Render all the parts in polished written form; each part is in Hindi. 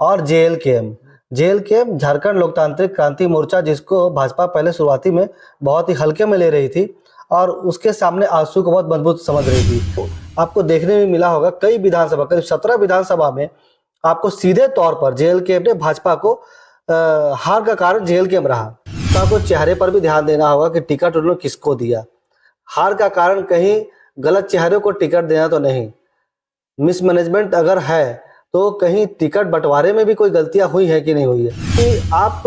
और जेएलकेएम झारखंड लोकतांत्रिक क्रांति मोर्चा, जिसको भाजपा पहले शुरुआती में बहुत ही हल्के में ले रही थी और उसके सामने आंसू को बहुत मजबूत समझ रही थी। तो आपको देखने में मिला होगा कई विधानसभा, करीब 17 विधानसभा में आपको सीधे तौर पर जेएलकेएम ने भाजपा को हार का कारण जेएलकेएम रहा। तो आपको चेहरे पर भी ध्यान देना होगा कि टिकट उन्होंने किसको दिया। हार का कारण कहीं गलत चेहरे को टिकट देना तो नहीं, मिसमैनेजमेंट अगर है तो कहीं टिकट बंटवारे में भी कोई गलतियां हुई है कि नहीं हुई है। कि आप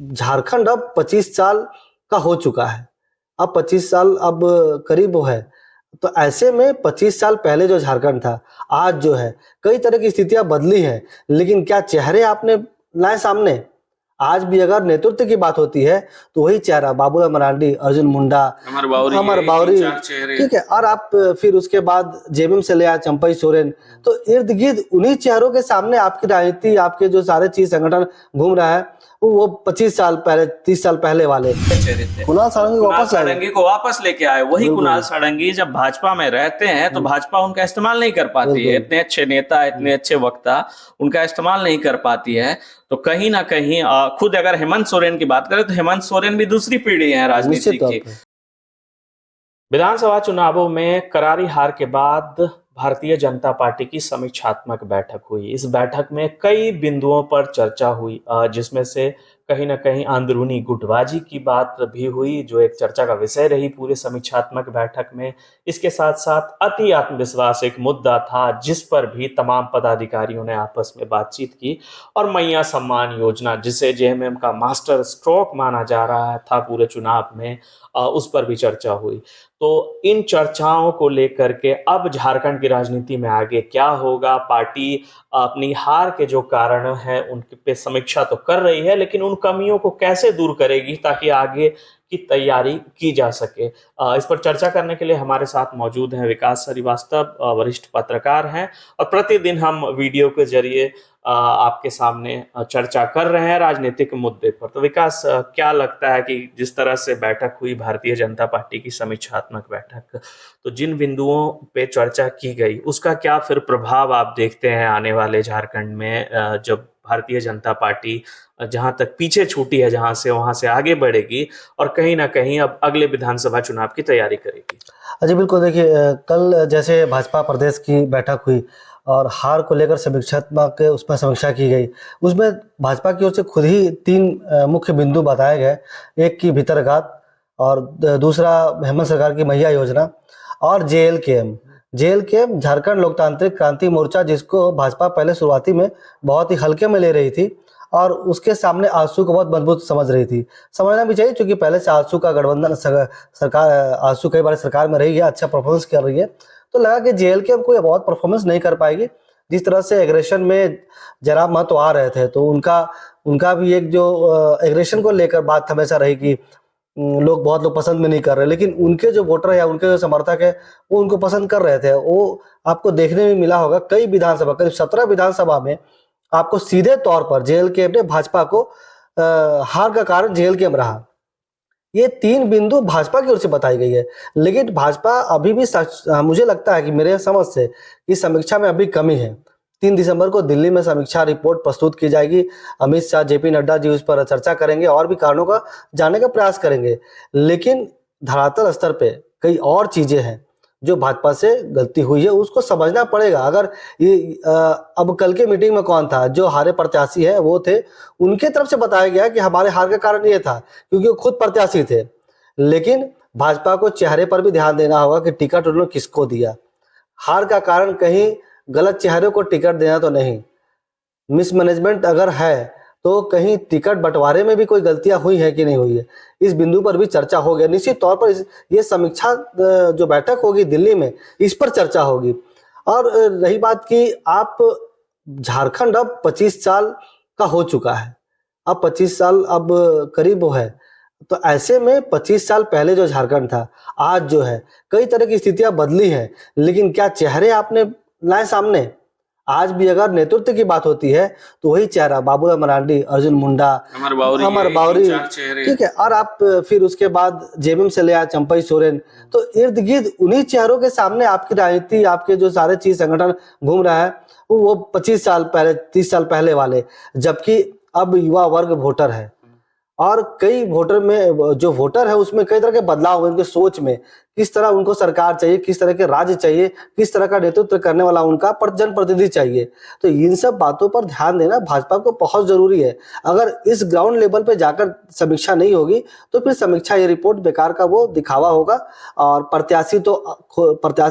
झारखंड अब 25 साल का हो चुका है, अब 25 साल अब करीब वो है। तो ऐसे में 25 साल पहले जो झारखंड था, आज जो है, कई तरह की स्थितियां बदली हैं, लेकिन क्या चेहरे आपने लाए सामने? आज भी अगर नेतृत्व की बात होती है तो वही चेहरा बाबूलाल मरांडी, अर्जुन मुंडा, अमर बावरी, ठीक है, और आप फिर उसके बाद जेबीएम से ले आए चंपई सोरेन। तो इर्द गिर्द उन्हीं चेहरों के सामने आपकी राजनीति, आपके जो सारे चीज संगठन घूम रहा है, वो 25 साल पहले, 30 साल पहले वाले चेहरे थे। कुणाल सारंगी को वापस लेके आए। वही कुणाल सारंगी जब भाजपा में रहते हैं तो भाजपा उनका इस्तेमाल नहीं कर पाती है। इतने अच्छे नेता, इतने अच्छे वक्ता उनका इस्तेमाल नहीं कर पाती है। तो कहीं ना कहीं खुद अगर हेमंत सोरेन की बात करें तो हेमंत सोरेन भी दूसरी पीढ़ी है राजनीति की। विधानसभा चुनावों में करारी हार के बाद भारतीय जनता पार्टी की समीक्षात्मक बैठक हुई। इस बैठक में कई बिंदुओं पर चर्चा हुई, जिसमें से कहीं ना कहीं अंदरूनी गुटबाजी की बात भी हुई, जो एक चर्चा का विषय रही पूरे समीक्षात्मक बैठक में। इसके साथ साथ अति आत्मविश्वास एक मुद्दा था, जिस पर भी तमाम पदाधिकारियों ने आपस में बातचीत की। और मैया सम्मान योजना, जिसे जेएमएम का मास्टर स्ट्रोक माना जा रहा था पूरे चुनाव में, उस पर भी चर्चा हुई। तो इन चर्चाओं को लेकर के अब झारखंड की राजनीति में आगे क्या होगा? पार्टी अपनी हार के जो कारण हैं उनके पे समीक्षा तो कर रही है, लेकिन उन कमियों को कैसे दूर करेगी ताकि आगे की तैयारी की जा सके। इस पर चर्चा करने के लिए हमारे साथ मौजूद हैं विकास श्रीवास्तव, वरिष्ठ पत्रकार हैं, और प्रतिदिन हम वीडियो के जरिए आपके सामने चर्चा कर रहे हैं राजनीतिक मुद्दे पर। तो विकास, क्या लगता है कि जिस तरह से बैठक हुई भारतीय जनता पार्टी की समीक्षात्मक बैठक, तो जिन बिंदुओं पे चर्चा की गई उसका क्या फिर प्रभाव आप देखते हैं आने वाले झारखंड में, जब भारतीय जनता पार्टी जहां तक पीछे छूटी है जहां से, वहां से आगे बढ़ेगी और कहीं ना कहीं अब अगले विधानसभा चुनाव की तैयारी करेगी? जी बिल्कुल, देखिए, कल जैसे भाजपा प्रदेश की बैठक हुई और हार को लेकर समीक्षात्मक उसमें समीक्षा की गई। उसमें भाजपा की ओर से खुद ही 3 मुख्य बिंदु बताए गए। एक की भीतरघात, और दूसरा हेमंत सरकार की मैया योजना, और जेएलकेएम झारखंड लोकतांत्रिक क्रांति मोर्चा, जिसको भाजपा पहले शुरुआती में बहुत ही हल्के में ले रही थी और उसके सामने आंसू को बहुत मजबूत समझ रही थी। समझना भी चाहिए, क्योंकि पहले से आंसू का गठबंधन सरकार, आंसू कई बार सरकार में रही है, अच्छा परफॉर्मेंस कर रही है। तो लगा कि जेएलकेएम कोई बहुत परफॉर्मेंस नहीं कर पाएगी। जिस तरह से एग्रेशन में जरा महत्व आ रहे थे, तो उनका भी एक जो एग्रेशन को लेकर बात हमेशा रही कि बहुत लोग पसंद में नहीं कर रहे, लेकिन उनके जो वोटर है या उनके जो समर्थक है वो उनको पसंद कर रहे थे। वो आपको देखने में मिला होगा कई विधानसभा, करीब 17 विधानसभा में आपको सीधे तौर पर जेएलकेएम ने भाजपा को हार का कारण जेएलकेएम रहा। ये 3 बिंदु भाजपा की ओर से बताई गई है, लेकिन भाजपा अभी भी मुझे लगता है कि मेरे समझ से इस समीक्षा में अभी कमी है। 3 दिसंबर को दिल्ली में समीक्षा रिपोर्ट प्रस्तुत की जाएगी। अमित शाह, जेपी नड्डा जी उस पर चर्चा करेंगे और भी कारणों का जानने का प्रयास करेंगे, लेकिन धरातल स्तर पे कई और चीजें हैं जो भाजपा से गलती हुई है, उसको समझना पड़ेगा। अगर ये अब कल के मीटिंग में कौन था? जो हारे प्रत्याशी है वो थे, उनके तरफ से बताया गया कि हमारे हार का कारण ये था, क्योंकि वो खुद प्रत्याशी थे। लेकिन भाजपा को चेहरे पर भी ध्यान देना होगा कि टिकट उन्होंने किसको दिया। हार का कारण कहीं गलत चेहरे को टिकट देना तो नहीं, मिसमैनेजमेंट अगर है तो कहीं टिकट बंटवारे में भी कोई गलतियां हुई है कि नहीं हुई है। इस बिंदु पर भी चर्चा हो गया। निश्चित तौर पर ये समीक्षा जो बैठक होगी दिल्ली में, इस पर चर्चा होगी। और रही बात कि आप झारखंड अब 25 साल का हो चुका है, अब 25 साल अब करीब वो है। तो ऐसे में 25 साल पहले जो झारखंड था, आज जो है, कई तरह की स्थितियां बदली हैं, लेकिन क्या चेहरे आपने लाए सामने? आज भी अगर नेतृत्व की बात होती है तो वही चेहरा बाबूलाल मरांडी, अर्जुन मुंडा, अमर अमर बावरी, ठीक है। और आप फिर उसके बाद जेएमएम से ले आए चंपई सोरेन, तो इर्द गिर्द उन्हीं चेहरों के सामने आपकी राजनीति, आपके जो सारे चीज संगठन घूम रहा है वो 25 साल पहले, 30 साल पहले वाले, जबकि अब युवा वर्ग वोटर है और कई वोटर में जो वोटर है उसमें कई तरह के बदलाव हुए उनके सोच में, किस तरह उनको सरकार चाहिए, किस तरह के राज्य चाहिए, किस तरह का नेतृत्व करने वाला उनका जनप्रतिनिधि चाहिए। तो इन सब बातों पर ध्यान देना भाजपा को बहुत जरूरी है। अगर इस ग्राउंड लेवल पे जाकर समीक्षा नहीं होगी तो फिर समीक्षा, ये रिपोर्ट बेकार का वो दिखावा होगा। और प्रत्याशी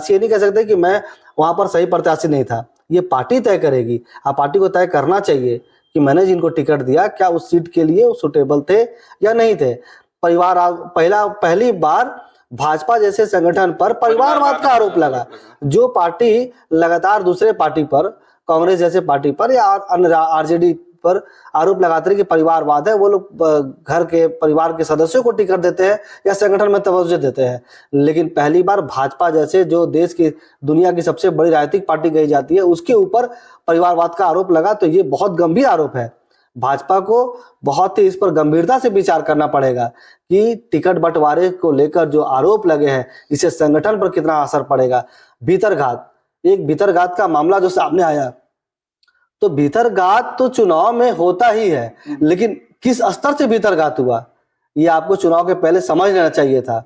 ये नहीं कह सकते कि मैं वहां पर सही प्रत्याशी नहीं था, ये पार्टी तय करेगी। पार्टी को तय करना चाहिए कि मैंने जिनको टिकट दिया क्या उस सीट के लिए वो सुटेबल थे या नहीं थे। पहली बार भाजपा जैसे संगठन पर परिवारवाद का आरोप लगा। जो पार्टी लगातार दूसरे पार्टी पर, कांग्रेस जैसे पार्टी पर या आरजेडी पर आरोप लगाते हैं कि परिवारवाद है, वो लोग घर के परिवार के सदस्यों को टिकट देते हैं या संगठन में तवज्जो देते हैं। लेकिन पहली बार भाजपा जैसे जो देश की, दुनिया की सबसे बड़ी राजनीतिक पार्टी कही जाती है, उसके ऊपर परिवारवाद का आरोप लगा। तो ये बहुत गंभीर आरोप है। भाजपा को बहुत ही इस पर गंभीरता से विचार करना पड़ेगा कि टिकट बंटवारे को लेकर जो आरोप लगे हैं इससे संगठन पर कितना असर पड़ेगा। भीतरघात का मामला जो सामने आया, तो भीतरघात तो चुनाव में होता ही है, लेकिन किस स्तर से भीतरघात हुआ ये आपको चुनाव के पहले समझ लेना चाहिए था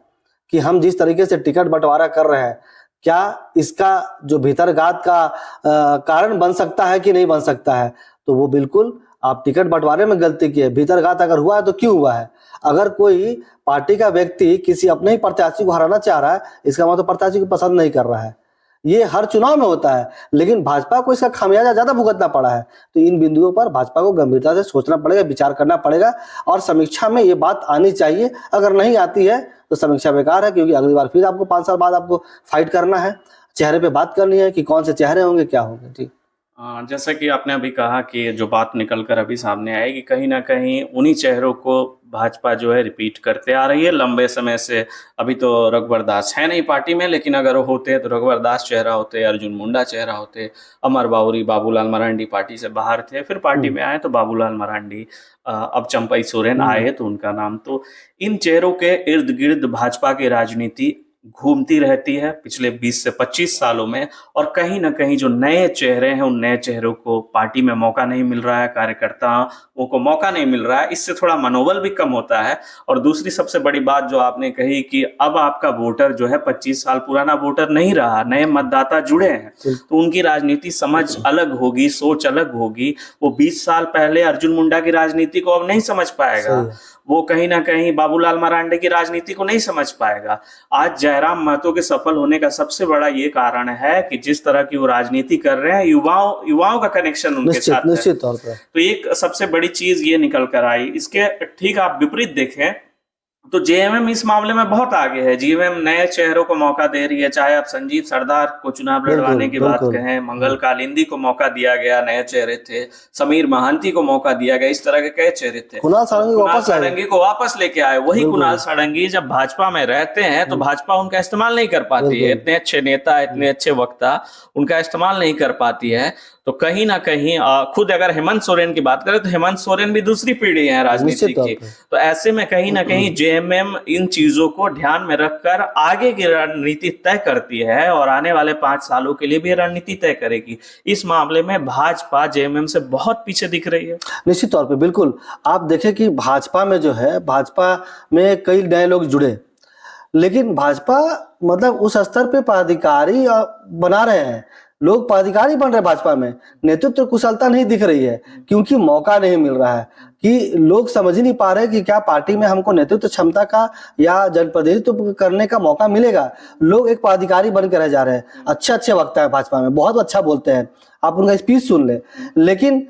कि हम जिस तरीके से टिकट बंटवारा कर रहे हैं क्या इसका जो भीतरघात का कारण बन सकता है कि नहीं बन सकता है। तो वो बिल्कुल आप टिकट बंटवारे में गलती की है। भीतरघात अगर हुआ है तो क्यों हुआ है? अगर कोई पार्टी का व्यक्ति किसी अपने ही प्रत्याशी को हराना चाह रहा है, इसका मतलब प्रत्याशी को पसंद नहीं कर रहा है। ये हर चुनाव में होता है, लेकिन भाजपा को इसका खामियाजा ज्यादा भुगतना पड़ा है। तो इन बिंदुओं पर भाजपा को गंभीरता से सोचना पड़ेगा, विचार करना पड़ेगा और समीक्षा में ये बात आनी चाहिए। अगर नहीं आती है तो समीक्षा बेकार है, क्योंकि अगली बार फिर आपको 5 साल बाद आपको फाइट करना है, चेहरे पे बात करनी है कि कौन से चेहरे होंगे, क्या होंगे। ठीक, जैसा कि आपने अभी कहा कि जो बात निकल कर अभी सामने आएगी, कहीं ना कहीं उन्हीं चेहरों को भाजपा जो है रिपीट करते आ रही है लंबे समय से। अभी तो रघुवर दास है नहीं पार्टी में, लेकिन अगर वो होते तो रघुवर दास चेहरा होते, अर्जुन मुंडा चेहरा होते, अमर बावरी, बाबूलाल मरांडी पार्टी से बाहर थे, फिर पार्टी में आए तो बाबूलाल मरांडी, अब चंपई सोरेन आए तो उनका नाम। तो इन चेहरों के इर्द गिर्द भाजपा की राजनीति घूमती रहती है पिछले 20 से 25 सालों में, और कहीं ना कहीं जो नए चेहरे हैं उन नए चेहरों को पार्टी में मौका नहीं मिल रहा है, कार्यकर्ताओं को मौका नहीं मिल रहा है, इससे थोड़ा मनोबल भी कम होता है। और दूसरी सबसे बड़ी बात जो आपने कही कि अब आपका वोटर जो है 25 साल पुराना वोटर नहीं रहा, नए मतदाता जुड़े हैं, तो उनकी राजनीति समझ अलग होगी, सोच अलग होगी। वो 20 साल पहले अर्जुन मुंडा की राजनीति को अब नहीं समझ पाएगा, वो कहीं ना कहीं बाबूलाल मरांडी की राजनीति को नहीं समझ पाएगा। आज जयराम महतो के सफल होने का सबसे बड़ा ये कारण है कि जिस तरह की वो राजनीति कर रहे हैं, युवाओं का कनेक्शन उनके साथ है। निश्चित तौर पर तो एक सबसे बड़ी चीज ये निकल कर आई। इसके ठीक आप विपरीत देखें तो जेएमएम इस मामले में बहुत आगे है। जेएमएम नए चेहरों को मौका दे रही है, चाहे आप संजीव सरदार को चुनाव लड़वाने की बात कहें, मंगल कालिंदी को मौका दिया गया, नए चेहरे थे, समीर महांती को मौका दिया गया, इस तरह के कई चेहरे थे। कुणाल सारंगी को वापस लेके आए। वही कुणाल सारंगी जब भाजपा में रहते हैं तो भाजपा उनका इस्तेमाल नहीं कर पाती है, इतने अच्छे नेता, इतने अच्छे वक्ता उनका इस्तेमाल नहीं कर पाती है। तो कहीं ना कहीं खुद अगर हेमंत सोरेन की बात करें तो हेमंत सोरेन भी दूसरी पीढ़ी है राजनीति की। तो ऐसे में कहीं ना कहीं जेएमएम इन चीजों को ध्यान में रखकर आगे की रणनीति तय करती है और आने वाले 5 सालों के लिए भी रणनीति तय करेगी। इस मामले में भाजपा जेएमएम से बहुत पीछे दिख रही है। निश्चित तौर पे बिल्कुल। आप देखें कि भाजपा में जो है, भाजपा में कई नए लोग जुड़े, लेकिन भाजपा मतलब उस स्तर पे पदाधिकारी बना रहे हैं, लोग पदाधिकारी बन रहे भाजपा में, नेतृत्व कुशलता नहीं दिख रही है क्योंकि मौका नहीं मिल रहा है, कि लोग समझ ही नहीं पा रहे कि क्या पार्टी में हमको नेतृत्व क्षमता का या जनप्रतिनिधित्व करने का मौका मिलेगा। लोग एक पदाधिकारी बन के रह जा रहे हैं। अच्छे वक्ता है भाजपा में, बहुत अच्छा बोलते हैं, आप उनका स्पीच सुन ले, लेकिन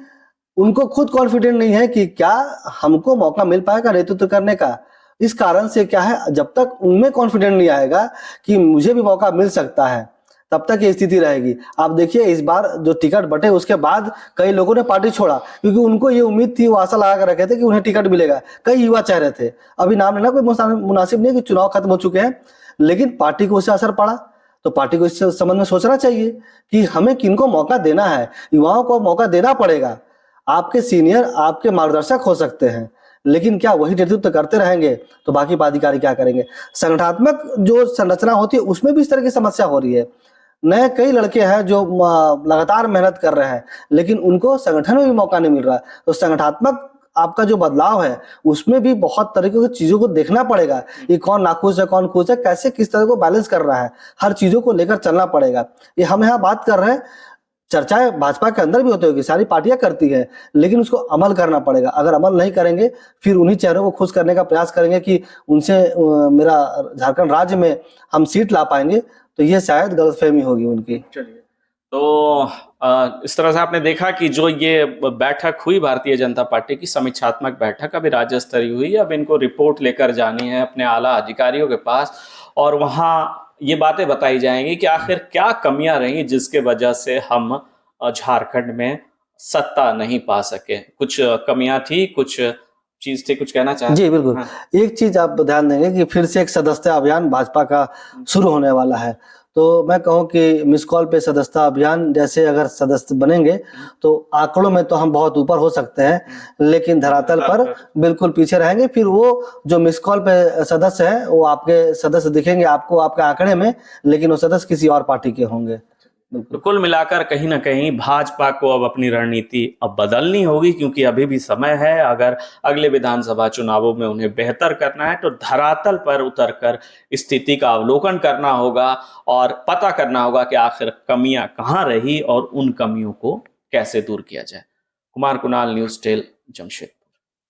उनको खुद कॉन्फिडेंट नहीं है कि क्या हमको मौका मिल पाएगा नेतृत्व करने का। इस कारण से क्या है, जब तक उनमें कॉन्फिडेंट नहीं आएगा कि मुझे भी मौका मिल सकता है, तब तक ये स्थिति रहेगी। आप देखिए इस बार जो टिकट बटे उसके बाद कई लोगों ने पार्टी छोड़ा, क्योंकि उनको ये उम्मीद थी, वो आशा लगा कर रखे थे कि उन्हें टिकट मिलेगा। कई युवा चेहरे थे, अभी नाम लेना कोई मुनासिब नहीं कि चुनाव खत्म हो चुके हैं, लेकिन पार्टी को उससे असर पड़ा। तो पार्टी को इस संबंध में सोचना चाहिए कि हमें किनको मौका देना है। युवाओं को मौका देना पड़ेगा। आपके सीनियर आपके मार्गदर्शक हो सकते हैं, लेकिन क्या वही नेतृत्व करते रहेंगे तो बाकी पदाधिकारी क्या करेंगे। संगठनात्मक जो संरचना होती है उसमें भी इस तरह की समस्या हो रही है। नए कई लड़के हैं जो लगातार मेहनत कर रहे हैं, लेकिन उनको संगठन में भी मौका नहीं मिल रहा है। तो संगठनात्मक आपका जो बदलाव है उसमें भी बहुत तरीके की चीजों को देखना पड़ेगा कि कौन नाखुश है कौन खुश है, कैसे किस तरह को बैलेंस कर रहा है, हर चीजों को लेकर चलना पड़ेगा। ये हम यहाँ बात कर रहे हैं, चर्चाएं भाजपा के अंदर भी होती होगी, सारी पार्टियां करती है, लेकिन उसको अमल करना पड़ेगा। अगर अमल नहीं करेंगे फिर उन्हीं चेहरों को खुश करने का प्रयास करेंगे कि उनसे मेरा झारखंड राज्य में हम सीट ला पाएंगे, तो ये शायद गलतफहमी होगी उनकी। चलिए, तो इस तरह से आपने देखा कि जो ये बैठक हुई भारतीय जनता पार्टी की समीक्षात्मक बैठक, अभी राज्य स्तरीय हुई। अब इनको रिपोर्ट लेकर जानी है अपने आला अधिकारियों के पास, और वहां ये बातें बताई जाएंगी कि आखिर क्या कमियां रही जिसके वजह से हम झारखंड में सत्ता नहीं पा सके। कुछ कमियां थी, कुछ चीज थी, कुछ कहना चाहते? जी बिल्कुल। हाँ। एक चीज आप ध्यान देंगे कि फिर से एक सदस्यता अभियान भाजपा का शुरू होने वाला है। तो मैं कहूँ कि मिस कॉल पे सदस्यता अभियान जैसे अगर सदस्य बनेंगे तो आंकड़ों में तो हम बहुत ऊपर हो सकते हैं, लेकिन धरातल पर बिल्कुल पीछे रहेंगे। फिर वो जो मिस कॉल पे सदस्य है वो आपके सदस्य दिखेंगे आपको आपके आंकड़े में, लेकिन वो सदस्य किसी और पार्टी के होंगे। तो कुल मिलाकर कहीं ना कहीं भाजपा को अब अपनी रणनीति अब बदलनी होगी, क्योंकि अभी भी समय है। अगर अगले विधानसभा चुनावों में उन्हें बेहतर करना है तो धरातल पर उतरकर स्थिति का अवलोकन करना होगा और पता करना होगा कि आखिर कमियां कहां रही और उन कमियों को कैसे दूर किया जाए। Kumar Kunal, news tell, Jamshedpur.